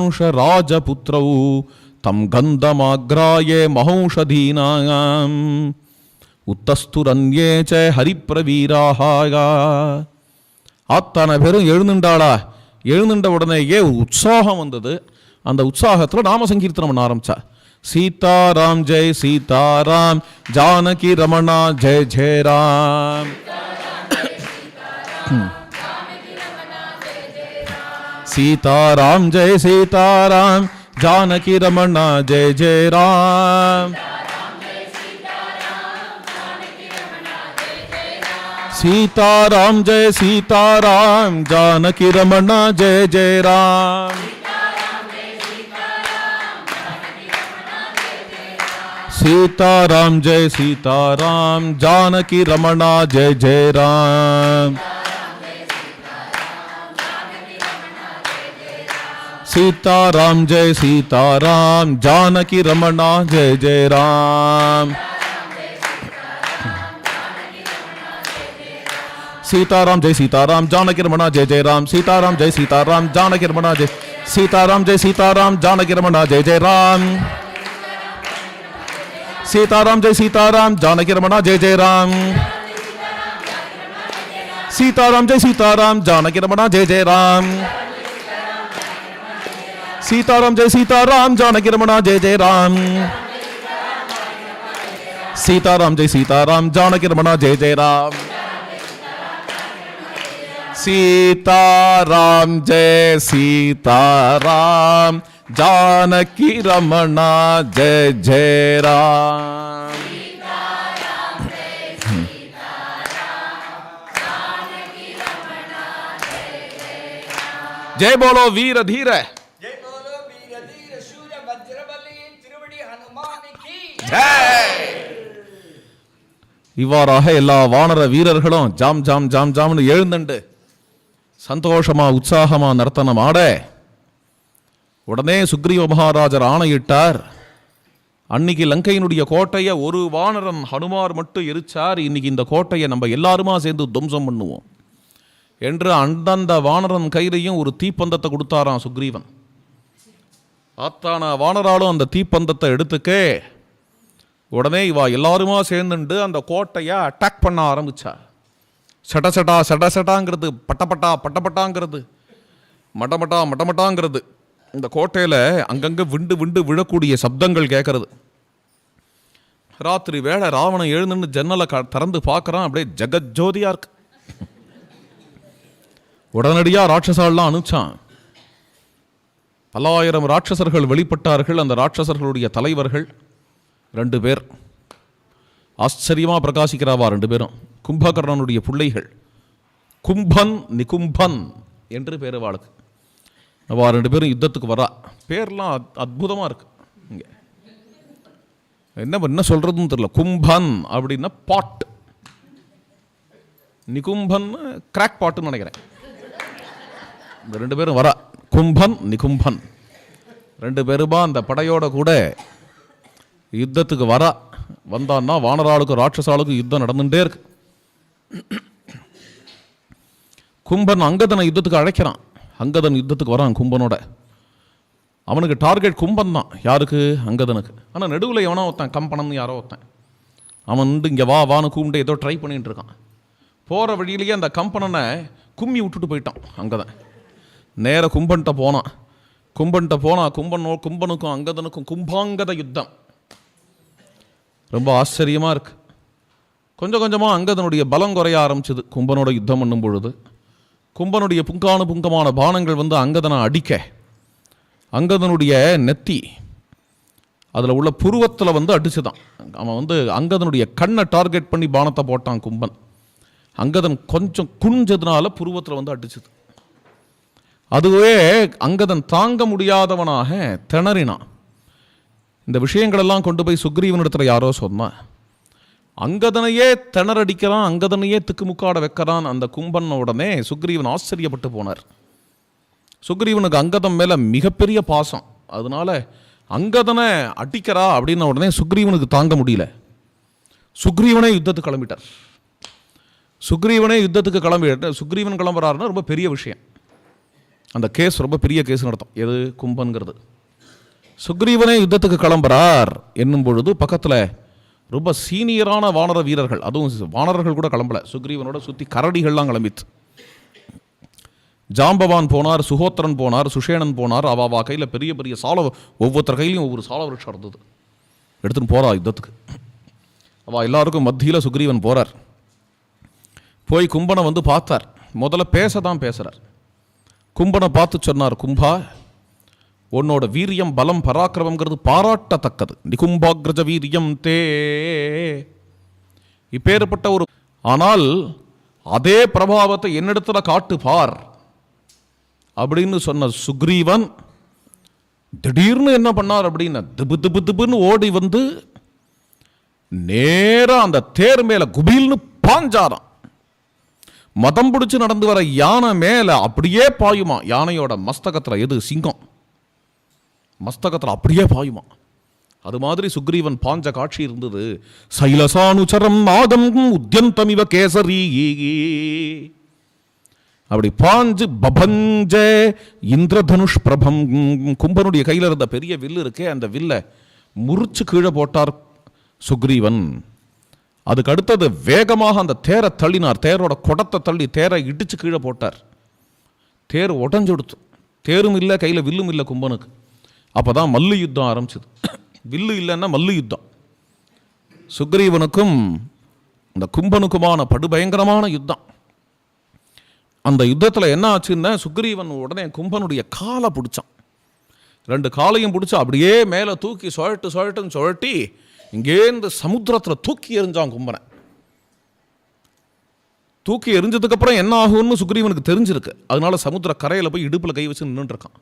மானுஷ ராஜபுத்ரௌ தம் கந்தமாக்ராயே மகௌஷதீனாம் உத்தஸ்துரன்யே ச ஹரிப்பிரவீராக. அத்தனை பேரும் எழுந்துண்டாளா. எழுந்துண்ட உடனேயே ஒரு உற்சாகம் வந்தது. அந்த உற்சாகத்தில் நாம சங்கீர்த்தனம் பண்ண ஆரம்பிச்சா. சீதாராம் ஜெய் சீதாராம் ஜானகி ரமணா ஜெய் ஜெய ராம். சீதாராம் ஜெய் சீதாராம் ஜானகி ரமணா ஜெய ஜெய ராம். सीताराम जय सीताराम जानकी रमणा जय जय राम. सीताराम जय सीताराम जानकी रमणा जय जय राम. सीताराम जय सीताराम जानकी रमणा जय जय राम. सीताराम जय सीताराम जानकी रमणा जय जय राम. सीताराम जय सीताराम जानकी रमणा जय. सीताराम जय सीताराम जानकी रमणा जय जय राम. सीताराम जय सीताराम जानकी रमणा जय जय राम. सीताराम जय सीताराम जानकी रमणा जय जय राम. सीताराम जय सीताराम जानकी रमणा जय जय राम. सीताराम जय सीताराम जानकी रमणा जय जय राम. सीताराम जय सीताराम जानकी रमणा जय जय राम. जय बोलो वीर धीर. जय बोलो वीर धीर शूर वज्रबली திருவடி हनुमान की जय. இவ்வாறாக எல்லா வானர வீரர்களும் ஜாம் ஜாம் ஜாம் ஜாம்னு எழுந்துண்டு சந்தோஷமா உற்சாகமா நர்த்தனம் ஆட உடனே சுக்ரீவ மகாராஜர் ஆணையிட்டார். அன்னைக்கு லங்கையினுடைய கோட்டையை ஒரு வானரன் ஹனுமார் மட்டும் எரிச்சார். இன்னைக்கு இந்த கோட்டையை நம்ம எல்லாருமா சேர்ந்து துவம்சம் பண்ணுவோம் என்று அந்தந்த வானரன் கையிலையும் ஒரு தீப்பந்தத்தை கொடுத்தாராம் சுக்ரீவன். ஆத்தான வானராலும் அந்த தீப்பந்தத்தை எடுத்துக்கே உடனே இவா எல்லாருமா சேர்ந்துண்டு அந்த கோட்டையை அட்டாக் பண்ண ஆரம்பிச்சா. சட சடா சட சடாங்கிறது, பட்டப்பட்டா பட்டப்பட்டாங்கிறது, மட்டமட்டா மட்டமட்டாங்கிறது. இந்த கோட்டையில் அங்கங்கே விண்டு விண்டு விழக்கூடிய சப்தங்கள் கேட்கறது. ராத்திரி வேளை ராவணன் எழுந்துன்னு ஜன்னலை திறந்து பார்க்குறான். அப்படியே ஜெகஜோதியா இருக்கு. உடனடியாக ராட்சசாலாம் அனுப்பிச்சான். பல்லாயிரம் ராட்சசர்கள் வெளிப்பட்டார்கள். அந்த ராட்சசர்களுடைய தலைவர்கள் 2 பேர் ஆச்சரியமாக பிரகாசிக்கிறாவா. 2 பேரும் கும்பகர்ணனுடைய பிள்ளைகள். கும்பன் நிகும்பன் என்று பேர் வாளுக்கு. அவா 2 பேரும் யுத்தத்துக்கு வரா. பேர்லாம் அற்புதமாக இருக்கு. இங்கே என்ன சொல்றதுன்னு தெரியல. கும்பன் அப்படின்னா பாட், நிகும்பன் கிராக் பாட்டுன்னு நினைக்கிறேன். இந்த 2 பேரும் வரா. கும்பன் நிகும்பன் 2 பேருமா அந்த படையோட கூட யுத்தத்துக்கு வரா. வந்தான்னா வானராளுக்கும் ராட்சசாளுக்கும் யுத்தம் நடந்துட்டே இருக்கு. கும்பன் அங்கதனை யுத்தத்துக்கு அழைக்கிறான். அங்கதன் யுத்தத்துக்கு வரான் கும்பனோட. அவனுக்கு டார்கெட் கும்பன் தான். யாருக்கு? அங்கதனுக்கு. ஆனால் நடுவில் எவனோ ஒருத்தன் கம்பனன்னு யாரோ ஒருத்தன் அவன் இங்கே வா வான்னு கூப்பிட்டு ஏதோ ட்ரை பண்ணிட்டு இருக்கான். போகிற வழியிலேயே அந்த கம்பனனை கும்மி விட்டுட்டு போயிட்டான் அங்கதன். நேர கும்பன்கிட்ட போனான். கும்பனுக்கும் அங்கதனுக்கும் கும்பாங்கத யுத்தம். ரொம்ப ஆச்சரியமாக இருக்கு. கொஞ்சம் கொஞ்சமாக அங்கதனுடைய பலம் குறைய ஆரம்பிச்சது. கும்பனோட யுத்தம் பண்ணும் பொழுது கும்பனுடைய புங்கமான பானங்கள் வந்து அங்கதனை அடிக்க, அங்கதனுடைய நெத்தி அதில் உள்ள புருவத்தில் வந்து அடிச்சுதான். அவன் வந்து அங்கதனுடைய கண்ணை டார்கெட் பண்ணி பானத்தை போட்டான் கும்பன். அங்கதன் கொஞ்சம் குனிஞ்சதுனால புருவத்தில் வந்து அடிச்சுது. அதுவே அங்கதன் தாங்க முடியாதவனாக திணறினான். இந்த விஷயங்களெல்லாம் கொண்டு போய் சுக்ரீவனிடத்தில் யாரோ சொன்னான். அங்கதனையே திணறடிக்கிறான், அங்கதனையே திக்குமுக்காட வைக்கிறான் அந்த கும்பன். உடனே சுக்ரீவன் ஆச்சரியப்பட்டு போனார். சுக்ரீவனுக்கு அங்கதன் மேலே மிகப்பெரிய பாசம். அதனால அங்கதனை அடிக்கிறா அப்படின்ன உடனே சுக்ரீவனுக்கு தாங்க முடியல. சுக்ரீவனே யுத்தத்துக்கு கிளம்பிட்டார். சுக்ரீவன் கிளம்புறாருன்னா ரொம்ப பெரிய விஷயம். அந்த கேஸ் ரொம்ப பெரிய கேஸ் நடத்தும். எது? கும்பன்கிறது. சுக்ரீவனே யுத்தத்துக்கு கிளம்புறார் என்னும் பொழுது பக்கத்தில் ரொம்ப சீனியரான வானர வீரர்கள், அதுவும் வானரர்கள் கூட கிளம்பல, சுக்ரீவனோட சுற்றி கரடிகள்லாம் கிளம்பித்து. ஜாம்பவான் போனார், சுகோத்திரன் போனார், சுஷேணன் போனார். அவா கையில் பெரிய பெரிய ஒவ்வொருத்தர் கையிலையும் ஒவ்வொரு சால விருட்சம் இருந்தது. எடுத்துன்னு போறா யுத்தத்துக்கு. அவள் எல்லாருக்கும் மத்தியில் சுக்ரீவன் போகிறார். போய் கும்பனை வந்து பார்த்தார். முதல்ல பேசதான் பேசுகிறார். கும்பனை பார்த்து சொன்னார், கும்பா, உன்னோட வீரியம், பலம், பராக்கிரமங்கிறது பாராட்டத்தக்கது. நிகும்பாக்ரஜ வீரியம் தே. இப்பேற்பட்ட ஒரு, ஆனால் அதே பிரபாவத்தை என்னிடத்துல காட்டு பார் அப்படின்னு சொன்ன சுக்ரீவன் திடீர்னு என்ன பண்ணார் அப்படின்னா, திபு திபு திபுன்னு ஓடி வந்து நேரா அந்த தேர் மேல குபீல்னு பாஞ்சாராம். மதம் பிடிச்சு நடந்து வர யானை மேல அப்படியே பாயுமா. யானையோட மஸ்தகத்துல, எது? சிங்கம் மஸ்தகத்துல அப்படியே பாயுமா. அது மாதிரி சுக்ரீவன் பாஞ்ச காட்சி இருந்தது. சைலசானுச்சரம் நாகம் உத்யந்தமிவ கேசரி. அப்படி பாஞ்சு பபஞ்ச இந்திரதனுஷ் பிரபம். கும்பனுடைய கையில் இருந்த பெரிய வில்லு இருக்கே, அந்த வில்லை முறிச்சு கீழே போட்டார் சுக்ரீவன். அதுக்கு அடுத்தது வேகமாக அந்த தேரை தள்ளினார். தேரோட குடத்தை தள்ளி தேரை இடிச்சு கீழே போட்டார். தேர் உடஞ்செடுத்து. தேரும் இல்லை, கையில் வில்லும் இல்லை கும்பனுக்கு. அப்போதான் மல்லு யுத்தம் ஆரம்பிச்சது. வில்லு இல்லைன்னா மல்லு யுத்தம். சுக்ரீவனுக்கும் அந்த கும்பனுக்குமான படுபயங்கரமான யுத்தம். அந்த யுத்தத்தில் என்ன ஆச்சுன்னா, சுக்ரீவன் உடனே கும்பனுடைய காலை பிடிச்சான். 2 காலையும் பிடிச்சி அப்படியே மேலே தூக்கி சுழட்டுன்னு சுழட்டி இங்கேருந்து சமுத்திரத்தில் தூக்கி எறிஞ்சான் கும்பனை. தூக்கி எறிஞ்சதுக்கப்புறம் என்ன ஆகும்னு சுக்ரீவனுக்கு தெரிஞ்சிருக்கு. அதனால சமுத்திர கரையில் போய் இடுப்பில் கை வச்சு நின்றுருக்கான்.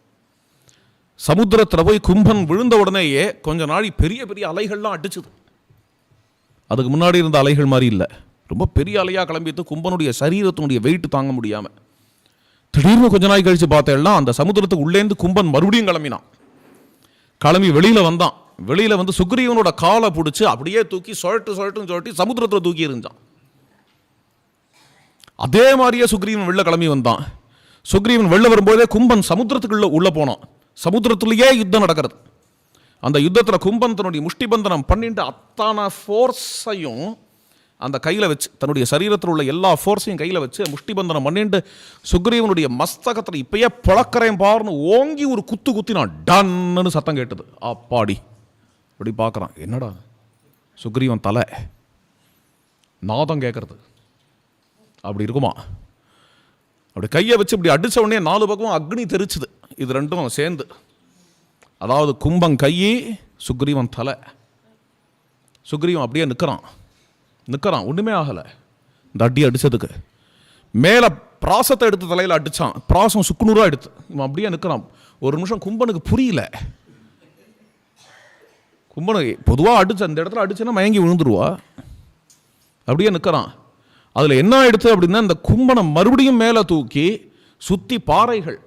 சமுத்திரத்தில் போய் கும்பன் விழுந்த உடனேயே கொஞ்ச நாளி பெரிய பெரிய அலைகள்லாம் அடிச்சுது. அதுக்கு முன்னாடி இருந்த அலைகள் மாதிரி இல்லை, ரொம்ப பெரிய அலையாக கிளம்பிட்டு கும்பனுடைய சரீரத்தினுடைய வெயிட் தாங்க முடியாமல் திடீர்னு கொஞ்ச நாள் கழித்து பார்த்தேன்னா அந்த சமுத்திரத்துக்கு உள்ளேருந்து கும்பன் மறுபடியும் கிளம்பி வெளியில் வந்தான். வெளியில் வந்து சுக்ரீவனோட காலை பிடிச்சி அப்படியே தூக்கி சுழட்டுன்னு சுழட்டி சமுத்திரத்தில் தூக்கி எறிஞ்சான். அதே மாதிரியே சுக்ரீவன் வெளில கிளம்பி வந்தான். சுக்ரீவன் வெளில வரும்போதே கும்பன் சமுத்திரத்துக்குள்ள உள்ள போனான். சமுத்திரத்திலேயே யுத்தம் நடக்கிறது. அந்த யுத்தத்தில் கும்பன் தன்னுடைய முஷ்டிபந்தனம் பண்ணிட்டு அத்தான ஃபோர்ஸையும் அந்த கையில் வச்சு, தன்னுடைய சரீரத்தில் உள்ள எல்லா ஃபோர்ஸையும் கையில் வச்சு முஷ்டிபந்தனம் பண்ணிட்டு சுக்ரீவனுடைய மஸ்தகத்தில் இப்பயே பழக்கறையும் பாருன்னு ஓங்கி ஒரு குத்தினான். டன்னு சத்தம் கேட்டது. அப்பாடி அப்படி பார்க்குறான். என்னடா? சுக்ரீவன் தலை நாதம் கேட்கறது. அப்படி இருக்குமா? அப்படி கையை வச்சு இப்படி அடித்த உடனே 4 பக்கமும் அக்னி தெரிச்சுது. இது ரெண்டும் சேர்ந்து, அதாவது கும்பன் கையை, சுக்ரீவன் தலை. சுக்ரீவன் அப்படியே நிற்கிறான், ஒன்றுமே ஆகலை. இந்த அடி அடித்ததுக்கு மேலே பிராசத்தை எடுத்து தலையில் அடித்தான். பிராசம் சுக்குநூறாக எடுத்து இவன் அப்படியே நிற்கிறான். ஒரு நிமிஷம் கும்பனுக்கு புரியல. கும்பனுக்கு பொதுவாக அடிச்சு அந்த இடத்துல அடிச்சுன்னா மயங்கி விழுந்துருவா. அப்படியே நிற்கிறான். அதில் என்ன ஆயிடுச்சு அப்படின்னா, இந்த கும்பனை மறுபடியும் மேலே தூக்கி சுற்றி பாறைகள்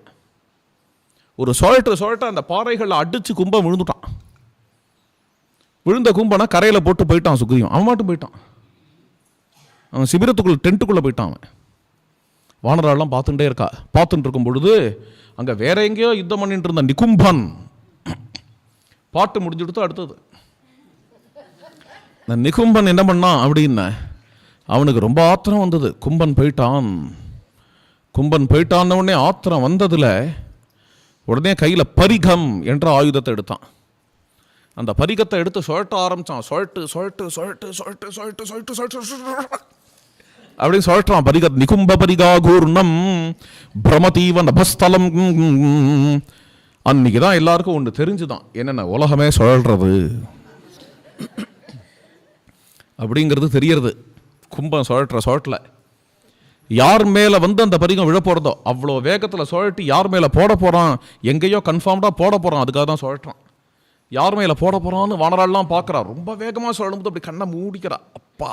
ஒரு சுழட்ட அந்த பாறைகளில் அடித்து கும்பம் விழுந்துட்டான். விழுந்த கும்பனை கரையில் போட்டு போயிட்டான் சுக்ரீவன். அவன் மட்டும் போயிட்டான். அவன் சிபிரத்துக்குள்ள டென்ட்டுக்குள்ளே போயிட்டான். அவன் வானரெல்லாம் பார்த்துட்டு இருக்கும் பொழுது அங்கே வேற எங்கேயோ யுத்தம் பண்ணிட்டு இருந்த நிகும்பன் பாட்டு முடிஞ்சுடுத்து. அடுத்தது இந்த நிகும்பன் என்ன பண்ணான் அப்படின்னா, அவனுக்கு ரொம்ப ஆத்திரம் வந்தது. கும்பன் போயிட்டான் உடனே ஆத்திரம் வந்ததில் உடனே கையில் பரிகம் என்ற ஆயுதத்தை எடுத்தான். அந்த பரிகத்தை எடுத்து சுழட்ட ஆரம்பித்தான். அப்படின்னு சுழட்டான் பரிகத். நிகும்ப பரிகா கூர்ணம் பிரமதீவ நபஸ்தலம். அன்னைக்கு தான் எல்லாருக்கும் ஒன்று தெரிஞ்சுதான், என்னென்ன உலகமே சுழல்றது அப்படிங்கிறது தெரியறது. கும்பம் சுழட்டில் யார் மேலே வந்து அந்த பரிகம் விழ போகிறதோ அவ்வளோ வேகத்தில் சுழட்டி யார் மேலே போட போகிறான், எங்கேயோ கன்ஃபார்ம்டாக போட போகிறான், அதுக்காக தான் சுழட்டுறான். யார் மேலே போட போகிறான்னு வானரால்லாம் பார்க்குறா. ரொம்ப வேகமாக சுழலும்போது அப்படி கண்ணை மூடிக்கிறா. அப்பா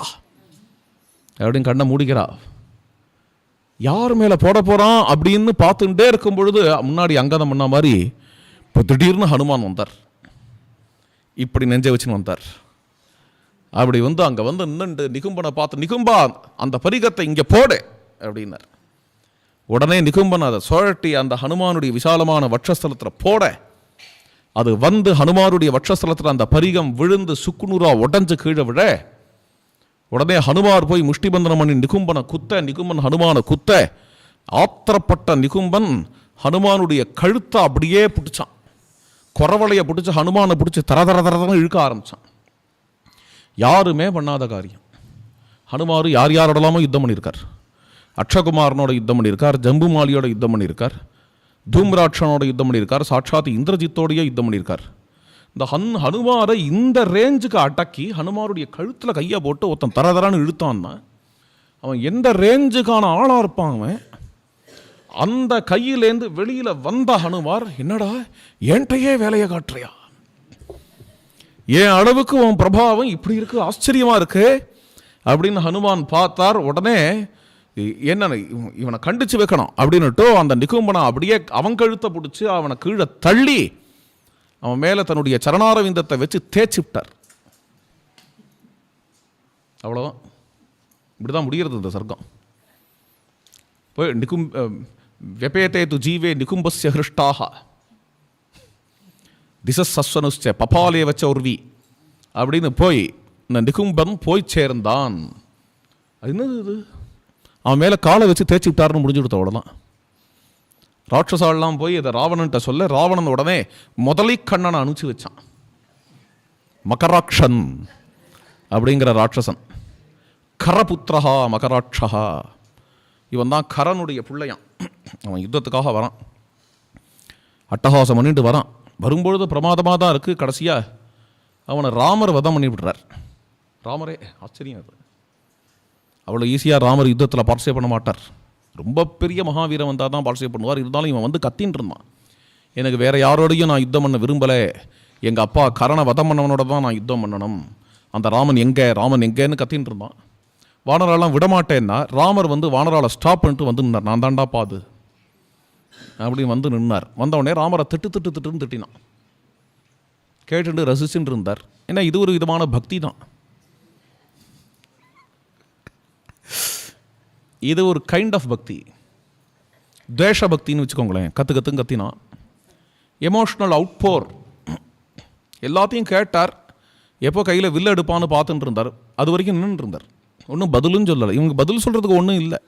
அப்படின்னு கண்ணை மூடிக்கிறா. யார் மேலே போட போகிறான் அப்படின்னு பார்த்துட்டே இருக்கும் பொழுது முன்னாடி அங்கதம் பண்ண மாதிரி இப்போ திடீர்னு ஹனுமான் வந்தார். இப்படி நெஞ்சை வச்சுன்னு வந்தார். அப்படி வந்து அங்கே வந்து நின்றுண்டு நிகும்பனை பார்த்து, நிகும்பா அந்த பரிகத்தை இங்கே போடு அப்படின்னார். உடனே நிகும்பன் அதை சுழட்டி அந்த ஹனுமானுடைய விசாலமான வட்சஸ்தலத்தில் போட, அது வந்து ஹனுமானுடைய வட்சஸ்தலத்தில் அந்த பரிகம் விழுந்து சுக்குநூறா உடஞ்சு கீழே விட, உடனே ஹனுமார் போய் முஷ்டிபந்தனம் பண்ணி நிகும்பனை குத்த, நிகும்பன் ஹனுமானை குத்த, ஆத்திரப்பட்ட நிகும்பன் ஹனுமானுடைய கழுத்தை அப்படியே பிடிச்சான். குறவளையை பிடிச்சி ஹனுமானை பிடிச்சி தரதரதரதான் இழுக்க ஆரம்பித்தான். யாருமே பண்ணாத காரியம். ஹனுமாரு யார் யாரோடலாமோ யுத்தம் பண்ணியிருக்கார். அக்ஷகுமாரனோட யுத்தம் பண்ணியிருக்கார், ஜம்புமாலியோட யுத்தம் பண்ணியிருக்கார், தூம்ராட்சனோட யுத்தம் பண்ணியிருக்கார், சாட்சாத் இந்திரஜித்தோடையே யுத்தம் பண்ணியிருக்கார். இந்த ஹனுமாரை இந்த ரேஞ்சுக்கு அடக்கி ஹனுமாருடைய கழுத்தில் கையை போட்டு ஒருத்தன் தரதரான்னு இழுத்தான்னா அவன் எந்த ரேஞ்சுக்கான ஆளாக இருப்பான் அவன். அந்த கையிலேருந்து வெளியில் வந்த ஹனுமார், என்னடா என்கிட்டயே வேலையை காட்டுறியா, என் அளவுக்கு உன் பிரபாவம் இப்படி இருக்கு, ஆச்சரியமா இருக்கு அப்படின்னு ஹனுமான் பார்த்தார். உடனே என்ன இவனை கண்டிச்சு வைக்கணும் அப்படின்னுட்டு அந்த நிகும்பனை அப்படியே அவன் கழுத்தை பிடிச்சி அவனை கீழே தள்ளி அவன் மேலே தன்னுடைய சரணாரவிந்தத்தை வச்சு தேய்ச்சி விட்டார். அவ்வளோதான். இப்படிதான் முடிகிறது இந்த சர்க்கம். போய் வெபேதே து ஜீவே நிகும்பஸ்ய ஹிருஷ்டாக திசஸ்வனுச்ச பபாலே வச்ச உர்வி அப்படின்னு போய் இந்த நிகும்பன் போய் சேர்ந்தான். என்னது இது, அவன் மேலே காலை வச்சு தேய்ச்சி விட்டாருன்னு முடிஞ்சு கொடுத்த உடனே ராட்சசாலெலாம் போய் இதை ராவணன்ட்ட சொல்ல, ராவணன் உடனே முதலை கண்ணனை அனுப்பிச்சு வச்சான். மகராட்சன் அப்படிங்கிற ராட்சசன், கரபுத்திரஹா மகராட்சா, இவன் தான் கரனுடைய பிள்ளையான். அவன் யுத்தத்துக்காக வரான், அட்டகாசம் பண்ணிட்டு வரான். வரும்பொழுது பிரமாதமாக தான் இருக்குது. கடைசியாக அவனை ராமர் வதம் பண்ணி விடுறார். ராமரே ஆச்சரியம் அது. அவ்வளோ ஈஸியாக ராமர் யுத்தத்தில் பார்ட்டிசிபேட் பண்ண மாட்டார். ரொம்ப பெரிய மகாவீரம் வந்தால் தான் பார்ட்டிசிபேட் பண்ணுவார். இருந்தாலும் இவன் வந்து கத்தின்னு இருந்தான், எனக்கு வேறு யாரோடையும் நான் யுத்தம் பண்ண விரும்பலை, எங்கள் அப்பா கரணை வதம் பண்ணவனோட தான் நான் யுத்தம் பண்ணணும், அந்த ராமன் எங்கேன்னு கத்தின்னு இருந்தான். வானராலாம் விடமாட்டேன்னா ராமர் வந்து வானராலை ஸ்டாப் பண்ணிட்டு வந்து நின்னார். நான் தாண்டா பாது அப்படின்னு வந்து நின்னார். வந்தவுடனே ராமரை திட்டுன்னு திட்டினான். கேட்டுட்டு ரசிச்சுட்டு இருந்தார். ஏன்னா இது ஒரு விதமான பக்தி தான். இது ஒரு கைண்ட் ஆஃப் பக்தி, தேச பக்தின்னு வச்சுக்கோங்களேன். கத்துன்னு கத்தினா எமோஷ்னல் அவுட்போர். எல்லாத்தையும் கேட்டார். எப்போ கையில் வில்ல எடுப்பான்னு பார்த்துட்டு இருந்தார். அது வரைக்கும் நின்று இருந்தார். ஒன்றும் பதிலும் சொல்லலை. இவங்க பதில் சொல்கிறதுக்கு ஒன்றும் இல்லை.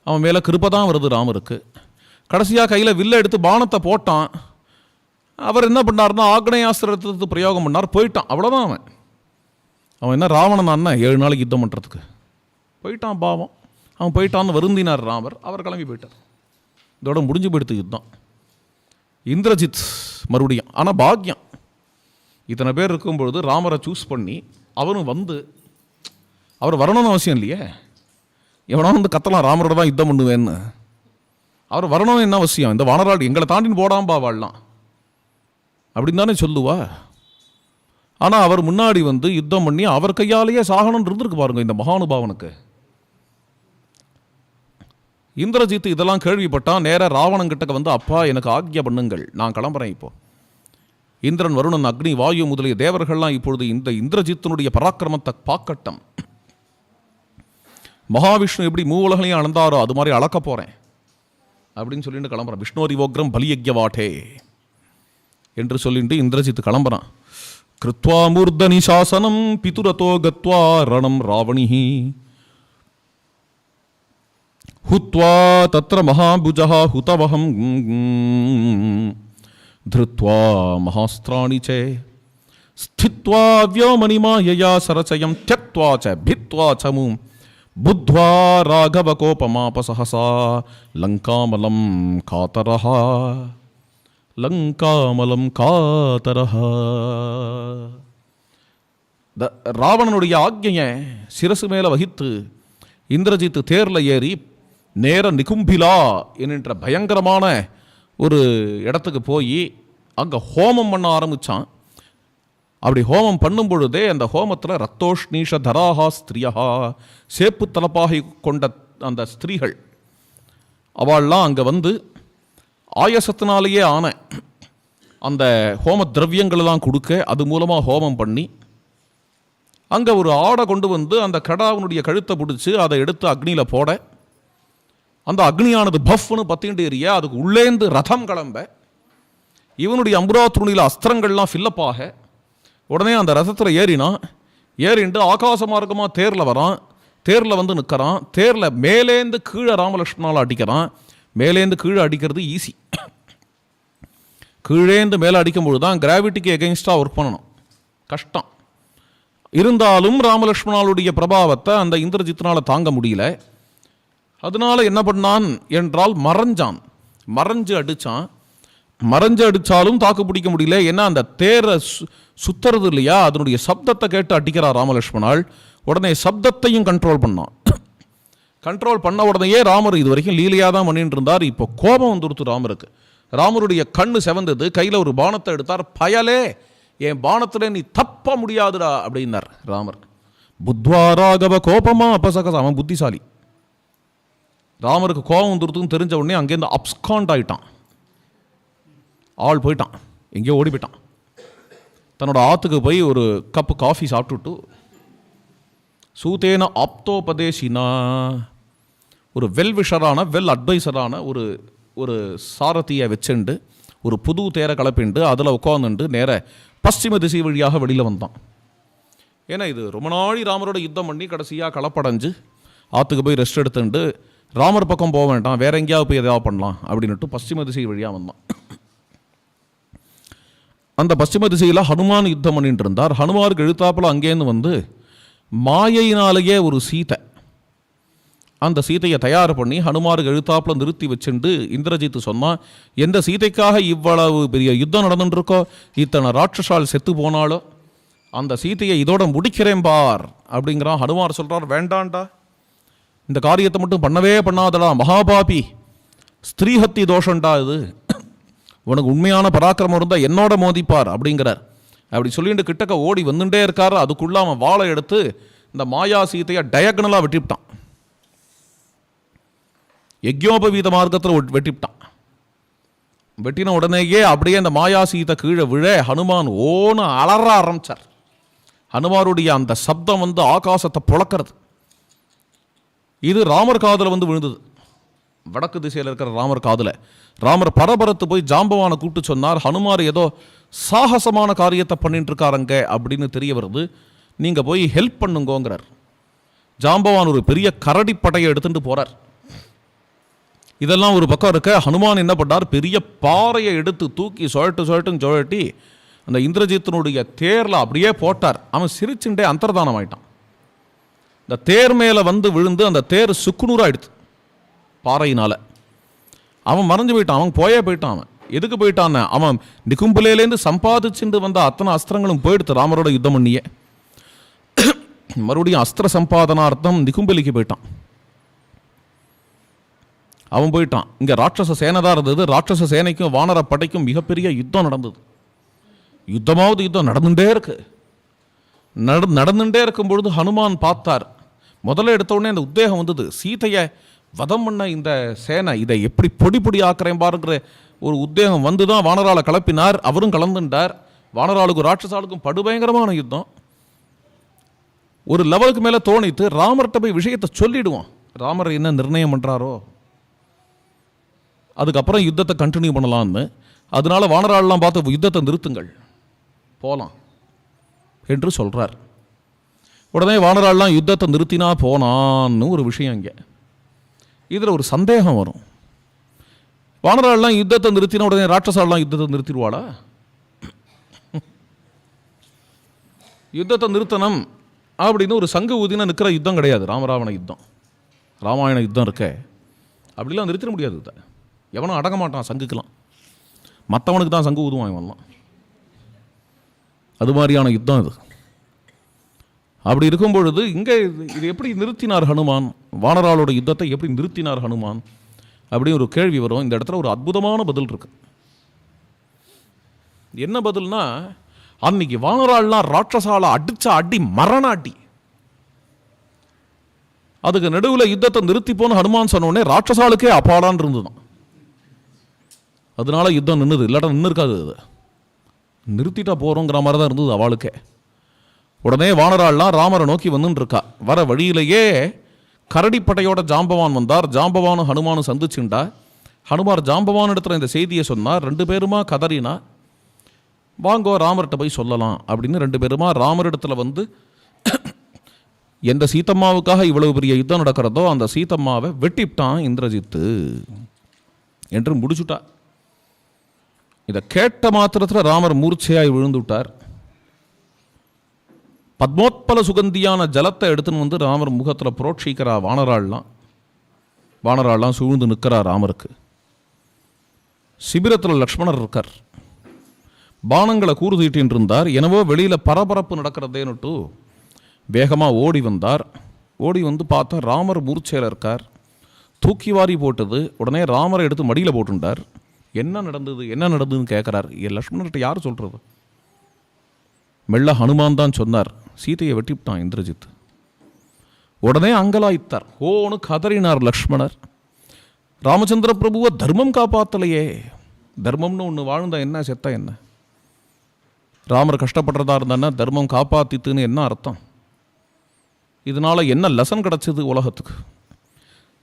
அவன் மேலே கிருபை தான் வருது ராமருக்கு. கடைசியாக கையில் வில்ல எடுத்து பானத்தை போட்டான். அவர் என்ன பண்ணார்னா ஆக்னேயாஸ்திரத்தை பிரயோகம் பண்ணார். போயிட்டான். அவ்வளோதான். அவன் என்ன ராவணன் அண்ணன் 7 நாளைக்கு யுத்தம் பண்ணுறதுக்கு போயிட்டான். பாவம், அவன் போயிட்டான்னு வருந்தினார் ராமர். அவர் கிளம்பி போயிட்டார். இதோட முடிஞ்சு போயிடுத்து யுத்தம். இந்திரஜித் மறுபடியும். ஆனால் பாக்யம், இத்தனை பேர் இருக்கும்பொழுது ராமரை சூஸ் பண்ணி அவரும் வந்து, அவர் வரணும்னு அவசியம் இல்லையே. எவனோ வந்து கத்தலாம் ராமரோட தான் யுத்தம் பண்ணுவேன்னு. அவர் வரணும்னு என்ன அவசியம்? இந்த வானரால் எங்களை தாண்டின்னு போடாம்பா வாழலாம் அப்படின்னு தானே சொல்லுவா. ஆனால் அவர் முன்னாடி வந்து யுத்தம் பண்ணி அவர் கையாலேயே சாகணும்னு இருந்திருக்கு பாருங்க இந்த மகானுபாவனுக்கு. இந்திரஜித் இதெல்லாம் கேள்விப்பட்டான். நேராக ராவணன் கிட்டக்க வந்து, அப்பா எனக்கு ஆக்ஞை பண்ணுங்கள், நான் கிளம்புறேன். இப்போ இந்திரன், வருணன், அக்னி, வாயு முதலிய தேவர்கள்லாம் இப்பொழுது இந்த இந்திரஜித்தினுடைய பராக்கிரமத்தை பார்க்கட்டும். மகாவிஷ்ணு எப்படி மூவுலகளையும் அளந்தாரோ அது மாதிரி அளக்க போகிறேன் அப்படின்னு சொல்லிட்டு கிளம்புறான். விஷ்ணோரிவோக்ரம் பலியக்யவாட்டே என்று சொல்லிட்டு இந்திரஜித் கிளம்புறான். கிருத்வா மூர்தனி சாசனம் பிதுரதோ கத்வா ரணம் ராவணிஹி ஹுத்வா தத்ர மகாபுஜஹ ஹுதவஹம் த்ருத்வா மகாஸ்திராணி ச ஸ்தித்வா வ்யோமனிமாயயா சரசயம் த்யக்த்வா ச பித்வா ச மு புத்வா ராகவ கோபமாபசஹசா லங்காமலம் காதரஹ லங்காமலம் காதரஹ. ராவணனுடைய ஆக்ஞையை சிரசு மேலே வகித்து இந்திரஜித் தேரில் ஏறி நேர நிகும்பிலா என்கின்ற பயங்கரமான ஒரு இடத்துக்கு போய் அங்கே ஹோமம் பண்ண ஆரம்பித்தான். அப்படி ஹோமம் பண்ணும் பொழுதே அந்த ஹோமத்தில் ரத்தோஷ்ணீஷ தராஹா ஸ்திரியா, சேப்பு தலப்பாகை கொண்ட அந்த ஸ்திரீகள் அவள்லாம் அங்கே வந்து ஆயசத்தினாலேயே ஆன அந்த ஹோம திரவியங்களெல்லாம் கொடுக்க, அது மூலமாக ஹோமம் பண்ணி அங்கே ஒரு ஆடை கொண்டு வந்து அந்த கடாவனுடைய கழுத்தை பிடிச்சி அதை எடுத்து அக்னியில் போட, அந்த அக்னியானது பஃப்னு பத்திண்டு எரிய, அதுக்கு உள்ளேந்து ரதம் கிளம்ப, இவனுடைய அம்புராத்துணியில் அஸ்திரங்கள்லாம் ஃபில்லப் ஆக, உடனே அந்த ரதத்தில் ஏறிண்டு ஆகாச மார்க்கமாக தேரில் வரான். தேரில் வந்து நிற்கிறான். தேரில் மேலேந்து கீழே ராமலட்சுமணால் அடிக்கிறான். மேலேந்து கீழே அடிக்கிறது ஈஸி. கீழேந்து மேலே அடிக்கும்பொழுது தான் கிராவிட்டிக்கு எகெயின்ஸ்டாக ஒர்க் பண்ணணும், கஷ்டம். இருந்தாலும் ராமலட்சுமணாளுடைய பிரபாவத்தை அந்த இந்திரஜித்னால் தாங்க முடியல. அதனால என்ன பண்ணான் என்றால் மறைஞ்சு அடித்தாலும் தாக்கு பிடிக்க முடியல. ஏன்னா அந்த தேரை சுத்துறது இல்லையா, அதனுடைய சப்தத்தை கேட்டு அடிக்கிறார் ராமலட்சுமணாள். உடனே சப்தத்தையும் கண்ட்ரோல் பண்ணான். கண்ட்ரோல் பண்ண உடனேயே ராமர் இது வரைக்கும் லீலையாக தான் பண்ணிட்டு இருந்தார். இப்போ கோபம் வந்துடுத்து ராமருக்கு. ராமருடைய கண்ணு செவந்தது. கையில் ஒரு பானத்தை எடுத்தார். பயலே, என் பானத்தில் நீ தப்ப முடியாதுடா அப்படின்னார் ராமர். புத்வாராகவ கோபமா அப்பசக, அவன் புத்திசாலி. ராமருக்கு கோபம் வந்துடுத்துன்னு தெரிஞ்ச உடனே அங்கேருந்து அப்ஸ்காண்ட் ஆகிட்டான். ஆள் போயிட்டான், எங்கேயோ ஓடி போயிட்டான். தன்னோட ஆற்றுக்கு போய் ஒரு கப்பு காஃபி சாப்பிட்டுட்டு சூதேன ஆப்தோபதேசினா, ஒரு வெல்விஷரான அட்வைசரான ஒரு சாரதியை வச்சுண்டு ஒரு புது தேரை கலப்பிண்டு அதில் உட்காந்துண்டு நேர பশ্চিம திசை வழியாக வெளியில் வந்தான். ஏன்னா இது ரொம்ப நாளி ராமரோட யுத்தம் பண்ணி கடைசியாக களப்படைஞ்சு ஆற்றுக்கு போய் ரெஸ்ட் எடுத்துட்டு ராமர் பக்கம் போக வேண்டாம், வேற எங்கேயாவது போய் எதாவது பண்ணலாம் அப்படின்னுட்டு பশ্চিம திசை வழியாக வந்தான். அந்த பশ্চিம திசையில் ஹனுமான் யுத்தம் பண்ணிட்டு இருந்தார். ஹனுமாருக்கு எழுத்தாப்பில் அங்கேருந்து வந்து மாயையினாலேயே ஒரு சீதை, அந்த சீதையை தயார் பண்ணி ஹனுமாருக்கு எழுத்தாப்பில் நிறுத்தி வச்சுண்டு இந்திரஜித்து சொன்னான், எந்த சீதைக்காக இவ்வளவு பெரிய யுத்தம் நடந்துட்டுருக்கோ, இத்தனை ராட்சசால் செத்து போனாலோ அந்த சீதையை இதோட முடிக்கிறேன் பார் அப்படிங்கிறான். ஹனுமார் சொல்கிறார், வேண்டாண்டா, இந்த காரியத்தை மட்டும் பண்ணவே பண்ணாதடா, மகாபாபி, ஸ்திரீஹத்தி தோஷண்டா இது, உனக்கு உண்மையான பராக்கிரமம் இருந்தால் என்னோட மோதிப்பார் அப்படிங்கிறார். அப்படி சொல்லிட்டு கிட்டக்க ஓடி வந்துட்டே இருக்காரு. அதுக்குள்ள அவன் வாழை எடுத்து இந்த மாயா சீதையை டயகனலாக வெட்டிவிட்டான். யஜ்யோபவீத மார்க்கத்தில் வெட்டிவிட்டான். வெட்டின உடனேயே அப்படியே அந்த மாயா சீதை கீழே விழ ஹனுமான் ஓன்னு அலற ஆரம்பிச்சார். ஹனுமாருடைய அந்த சப்தம் வந்து ஆகாசத்தை புழக்கிறது. இது ராமர் காதில் வந்து விழுந்தது. வடக்கு திசையில் இருக்கிற ராமர் காதில். ராமர் பரபரத்து போய் ஜாம்பவானை கூப்பிட்டு சொன்னார், ஹனுமார் ஏதோ சாகசமான காரியத்தை பண்ணிட்டு இருக்காருங்க அப்படின்னு தெரிய வருது, நீங்கள் போய் ஹெல்ப் பண்ணுங்கோங்கிறார். ஜாம்பவான் ஒரு பெரிய கரடி படையை எடுத்துட்டு போகிறார். இதெல்லாம் ஒரு பக்கம் இருக்க, ஹனுமான் என்ன பண்ணார், பெரிய பாறையை எடுத்து தூக்கி சுழட்டி அந்த இந்திரஜித்தினுடைய தேரில் அப்படியே போட்டார். அவன் சிரிச்சுட்டே அந்தர்தானம் ஆயிட்டான். இந்த தேர் மேலே வந்து விழுந்து அந்த தேர் சுக்குநூறாயிடுது பாறையினால். அவன் மறைஞ்சு போயிட்டான், அவன் போயிட்டான். அவன் எதுக்கு போயிட்டான், அவன் நிகும்பலேலேருந்து சம்பாதிச்சுட்டு வந்த அத்தனை அஸ்திரங்களும் போயிடுத்து ராமரோட யுத்தம் பண்ணியே. மறுபடியும் அஸ்திர சம்பாதனார்த்தம் நிகும்பலிக்கு போயிட்டான். அவன் போயிட்டான். இங்கே ராட்சச சேனை தான் இருந்தது. ராட்சச சேனைக்கும் வானர படைக்கும் மிகப்பெரிய யுத்தம் நடந்தது. யுத்தம் நடந்துட்டே இருக்கு. நடந்துட்டே இருக்கும் பொழுது ஹனுமான் பார்த்தார். முதல்ல எடுத்த உடனே அந்த உத்தேகம் வந்தது, சீதையை வதம் பண்ண இந்த சேனை இதை எப்படி பொடி ஆக்குறேன் பாருங்கிற ஒரு உத்தேகம் வந்து தான் வானரால கலப்பினார். அவரும் கலந்துட்டார். வானராளுக்கும் ராட்சசாளுக்கும் படுபயங்கரமான யுத்தம். ஒரு லெவலுக்கு மேலே தோணித்து ராமர்கிட்ட போய் விஷயத்தை சொல்லிடுவோம், ராமர் என்ன நிர்ணயம் பண்ணுறாரோ அதுக்கப்புறம் யுத்தத்தை கண்டினியூ பண்ணலான்னு. அதனால வானராளெலாம் பார்த்து யுத்தத்தை நிறுத்துங்கள், போகலாம் என்று சொல்கிறார். உடனே வானராளெலாம் யுத்தத்தை நிறுத்தினா போனான்னு ஒரு விஷயம். இங்கே இதில் ஒரு சந்தேகம் வரும், வானராளெலாம் யுத்தத்தை நிறுத்தினா உடனே ராட்சசாலெலாம் யுத்தத்தை நிறுத்திடுவாளா? யுத்தத்தை நிறுத்தணும் அப்படின்னு ஒரு சங்கு ஊதினா நிற்கிற யுத்தம் கிடையாது. ராமராவண யுத்தம், ராமாயண யுத்தம் இருக்க அப்படிலாம் நிறுத்திட முடியாது. இதை எவனும் அடங்க மாட்டான் சங்குக்கெலாம், மற்றவனுக்கு தான் சங்கு ஊதுவான் இவன்லாம். அது மாதிரியான யுத்தம் இது. அப்படி இருக்கும் பொழுது இங்கே இது எப்படி நிறுத்தினார் ஹனுமான், வானராளோட யுத்தத்தை எப்படி நிறுத்தினார் ஹனுமான் அப்படின்னு ஒரு கேள்வி வரும். இந்த இடத்துல ஒரு அற்புதமான பதில் இருக்கு. என்ன பதில்னா, அன்னைக்கு வானராள்லாம் ராட்சசால அடிச்ச அடி மரண அடி. அதுக்கு நடுவில் யுத்தத்தை நிறுத்தி போன ஹனுமான் சொன்னோடனே ராட்சசாலுக்கே அப்பாடான் இருந்துதான். அதனால யுத்தம் நின்றுது, இல்லாட்டா நின்று இருக்காது. அது நிறுத்திட்டா போகிறோங்கிற மாதிரி தான் இருந்தது அவளுக்கே. உடனே வானராள்லாம் ராமரை நோக்கி வந்துட்டு இருக்கா. வர வழியிலேயே கரடிப்படையோட ஜாம்பவான் வந்தார். ஜாம்பவானும் ஹனுமானும் சந்திச்சுண்டா. ஹனுமார் ஜாம்பவான் இடத்துல இந்த செய்தியை சொன்னார். 2 பேருமா கதறினா, வாங்கோ ராமர்கிட்ட போய் சொல்லலாம் அப்படின்னு 2 பேருமா ராமர் இடத்துல வந்து எந்த சீத்தம்மாவுக்காக இவ்வளவு பெரிய யுத்தம் நடக்கிறதோ அந்த சீத்தம்மாவை வெட்டிவிட்டான் இந்திரஜித்து என்று முடிச்சுட்டா. இதை கேட்ட மாத்திரத்தில் ராமர் மூர்ச்சையாய் விழுந்து விட்டார். பத்மோத்பல சுகந்தியான ஜலத்தை எடுத்துன்னு வந்து ராமர் முகத்தில் புரோட்சிக்கிறா வானராள்லாம் சூழ்ந்து நிற்கிறா ராமருக்கு. சிபிரத்தில் லக்ஷ்மணர் இருக்கார். பானங்களை கூறுதீட்டின்னு இருந்தார். எனவோ வெளியில் பரபரப்பு நடக்கிறதேன்னுட்டு வேகமாக ஓடி வந்தார். ஓடி வந்து பார்த்தா ராமர் மூர்ச்சையில் இருக்கார். தூக்கி வாரி போட்டது. உடனே ராமரை எடுத்து மடியில் போட்டுட்டார். என்ன நடந்ததுன்னு கேட்குறார். லக்ஷ்மணர்கிட்ட யார் சொல்கிறது? மெல்ல ஹனுமான் தான் சொன்னார், சீதையை வெட்டிவிட்டான் இந்திரஜித். உடனே அங்கலாய்த்தார். ஓன்னு கதறினார் லக்ஷ்மணர். ராமச்சந்திர பிரபுவை தர்மம் காப்பாற்றலையே. தர்மம்னு ஒன்று வாழ்ந்தா என்ன, செத்தா என்ன? ராமர் கஷ்டப்படுறதா இருந்தான்னா தர்மம் காப்பாத்தித்துன்னு என்ன அர்த்தம்? இதனால் என்ன லெசன் கிடச்சிது உலகத்துக்கு?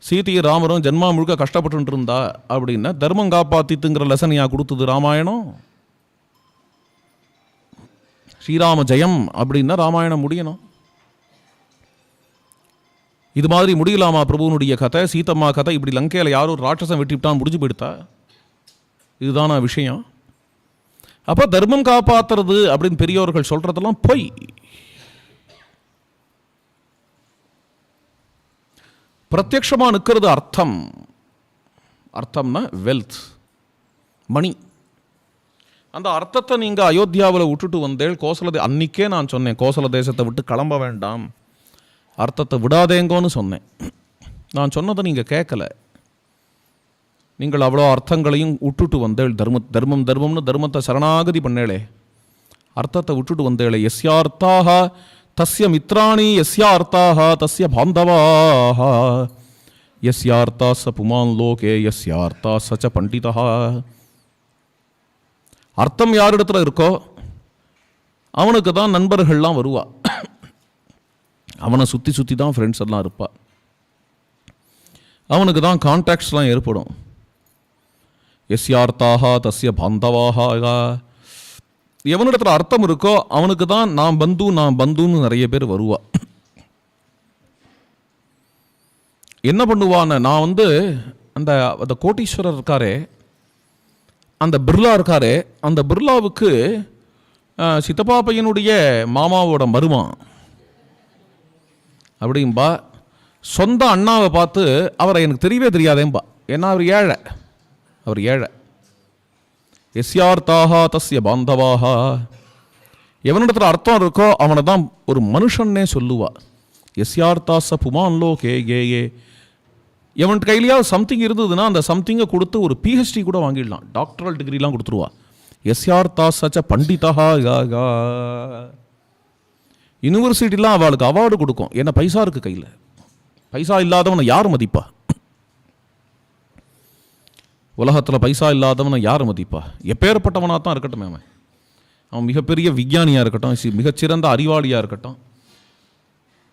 சீதையை ராமரும் ஜென்மா முழுக்க கஷ்டப்பட்டு இருந்தா அப்படின்னா தர்மம் காப்பாத்தித்துங்கிற லெசன் யா கொடுத்தது ராமாயணம்? ஸ்ரீராம ஜெயம் அப்படின்னா ராமாயணம் முடியணும். இது மாதிரி முடியலாமா பிரபுவனுடைய கதை, சீதம்மா கதை? இப்படி லங்கையில் யாரும் ஒரு ராட்சசம் வெட்டிவிட்டான் முடிஞ்சு போயிடுத்தா? இதுதானா விஷயம்? அப்போ தர்மம் காப்பாற்றுறது அப்படின்னு பெரியவர்கள் சொல்றதெல்லாம் பொய். பிரத்யக்ஷமாக நிற்கிறது அர்த்தம்னா வெல்த், மணி. அந்த அர்த்தத்தை நீங்கள் அயோத்தியாவில் விட்டுட்டு வந்தேள். அன்னைக்கே நான் சொன்னேன், கோசல தேசத்தை விட்டு கிளம்ப வேண்டாம், அர்த்தத்தை விடாதேங்கோன்னு சொன்னேன். நான் சொன்னதை நீங்கள் கேட்கல. நீங்கள் அவ்வளோ அர்த்தங்களையும் விட்டுட்டு வந்தேள். தர்மம்னு தர்மத்தை சரணாகதி பண்ணேளே, அர்த்தத்தை விட்டுட்டு வந்தேளே. எஸ்யார்த்தாக தஸ்ய மித்ராணி, எஸ்யார்த்தாக தஸ்ய பாந்தவாக, எஸ்யார்த்தா ச புமான் லோகே, எஸ்யார்த்தா சச்ச பண்டிதா. அர்த்தம் யாரிடத்துல இருக்கோ அவனுக்கு தான் நண்பர்கள்லாம் வருவா. அவனை சுற்றி தான் ஃப்ரெண்ட்ஸ் எல்லாம் இருப்பா. அவனுக்கு தான் கான்டாக்ட்ஸ்லாம் ஏற்படும். எஸ்யார்த்தாக தஸ்ய பாந்தவாக. எவனிடத்துல அர்த்தம் இருக்கோ அவனுக்கு தான் நான் பந்துன்னு நிறைய பேர் வருவா. என்ன பண்ணுவான்னு, நான் வந்து அந்த கோட்டீஸ்வரர் இருக்காரே, அந்த பிர்லா இருக்காரே, அந்த பிர்லாவுக்கு சித்தப்பா பையனுடைய மாமாவோட மருமான் அப்படின்பா. சொந்த அண்ணாவை பார்த்து அவரை எனக்கு தெரியவே தெரியாதேம்பா. ஏன்னா அவர் ஏழை. எஸ்யார்த்தாக தஸ்ய பாந்தவாக. எவனிடத்துல அர்த்தம் இருக்கோ அவனை தான் ஒரு மனுஷன்னே சொல்லுவா. எஸ்யார்த்தா ச புமான் லோகே கேயே. எவன் கையிலையாவது சம்திங் இருந்ததுன்னா அந்த சம்திங்கை கொடுத்து ஒரு பிஹெச்டி கூட வாங்கிடலாம், டாக்டரல் டிகிரிலாம் கொடுத்துருவா. எஸ்யார்த்தா சச்ச பண்டிதா. யூனிவர்சிட்டிலாம் அவளுக்கு அவார்டு கொடுக்கும். ஏன்னா பைசா இருக்கு கையில். பைசா இல்லாதவனை யார் மதிப்பா? உலகத்தில் பைசா இல்லாதவனை யார் மதிப்பா? எப்பேற்பட்டவனாக தான் இருக்கட்டும், அவன் மிகப்பெரிய விஞ்ஞானியாக இருக்கட்டும், மிகச்சிறந்த அறிவாளியாக இருக்கட்டும்,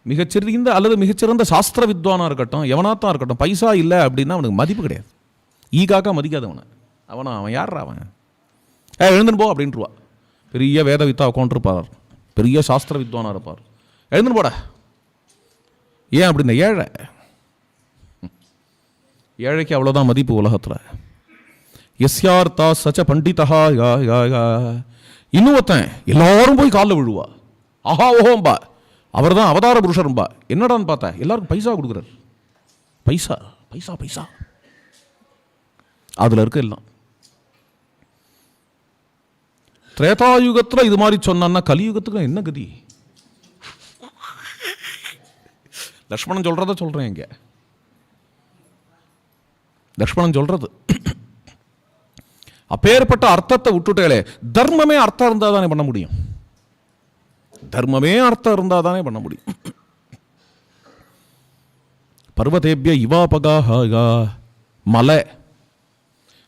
மிகச்சிறந்த சாஸ்திர வித்வானாக இருக்கட்டும், எவனாத்தான் இருக்கட்டும், பைசா இல்லை அப்படின்னா அவனுக்கு மதிப்பு கிடையாது. ஈகாக்கா மதிக்காதவனை அவன் யாரா அவன்? எழுந்துன்னு போ அப்படின்ட்டுருவா. பெரிய வேத வித்தா உட்காந்துருப்பார், பெரிய சாஸ்திர வித்வானாக இருப்பார். எழுந்துன்னு போட. ஏன் அப்படின்னா ஏழைக்கு அவ்வளோதான் மதிப்பு உலகத்தில். எஸ்யார்த்தா சச்ச பண்டிதா. இன்னொருத்தன் எல்லாரும் போய் காலில் விழுவா. ஆஹா ஓஹோம்பா, அவர் தான் அவதார புருஷரும்பா. என்னடான்னு பார்த்தா எல்லாருக்கும் பைசா கொடுக்குறார். பைசா பைசா பைசா அதில் இருக்க எல்லாம். திரேதாயுகத்தில் இது மாதிரி சொன்னான்னா கலியுகத்துக்கு என்ன கதி? லக்ஷ்மணன் சொல்றத சொல்றேன். இங்க லக்ஷ்மணன் சொல்றது அப்பேற்பட்ட அர்த்தத்தை விட்டுட்டே. தர்மமே அர்த்தம் இருந்தா தானே பண்ண முடியும். பர்வதேபிய இவாபகா.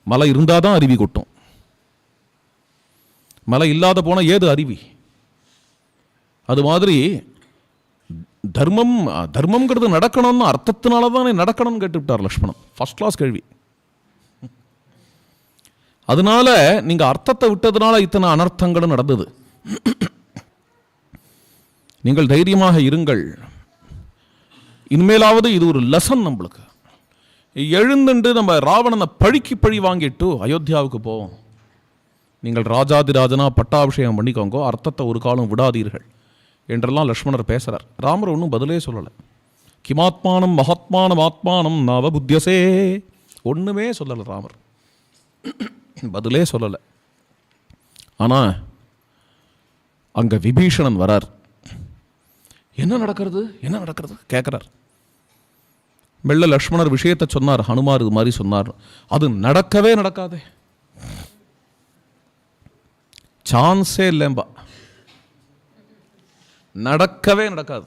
மலை இருந்தாதான் அருவி கொட்டும். மலை இல்லாத போன ஏது அருவி? அது மாதிரி தர்மம்ங்கிறது நடக்கணும்னு அர்த்தத்தினால தானே நடக்கணும்னு கேட்டுவிட்டார் லக்ஷ்மணன். ஃபர்ஸ்ட் கிளாஸ் கேள்வி. அதனால நீங்க அர்த்தத்தை விட்டதுனால இத்தனை அனர்த்தங்களும் நடந்தது. நீங்கள் தைரியமாக இருங்கள். இனிமேலாவது இது ஒரு லெசன் நம்மளுக்கு. எழுந்துண்டு நம்ம ராவணனை பழிக்கு பழி வாங்கிட்டு அயோத்தியாவுக்கு போவோம். நீங்கள் ராஜாதிராஜனா பட்டாபிஷேகம் பண்ணிக்கோங்க, அர்த்தத்தை ஒரு காலம் விடாதீர்கள் என்றெல்லாம் லக்ஷ்மணர் பேசுறார். ராமர் ஒன்றும் பதிலே சொல்லலை. கிமாத்மானம் மகாத்மானம் ஆத்மானம் நவ புத்தியசே ஒன்றுமே சொல்லலை ராமர், பதிலே சொல்லலை. ஆனால் அங்கே விபீஷணன் வரார். என்ன நடக்கிறது கேட்குறார். மெல்ல லக்ஷ்மணர் விஷயத்தை சொன்னார். ஹனுமார் இது மாதிரி சொன்னார். அது நடக்கவே நடக்காதே, சான்ஸே இல்லைம்பா, நடக்கவே நடக்காது.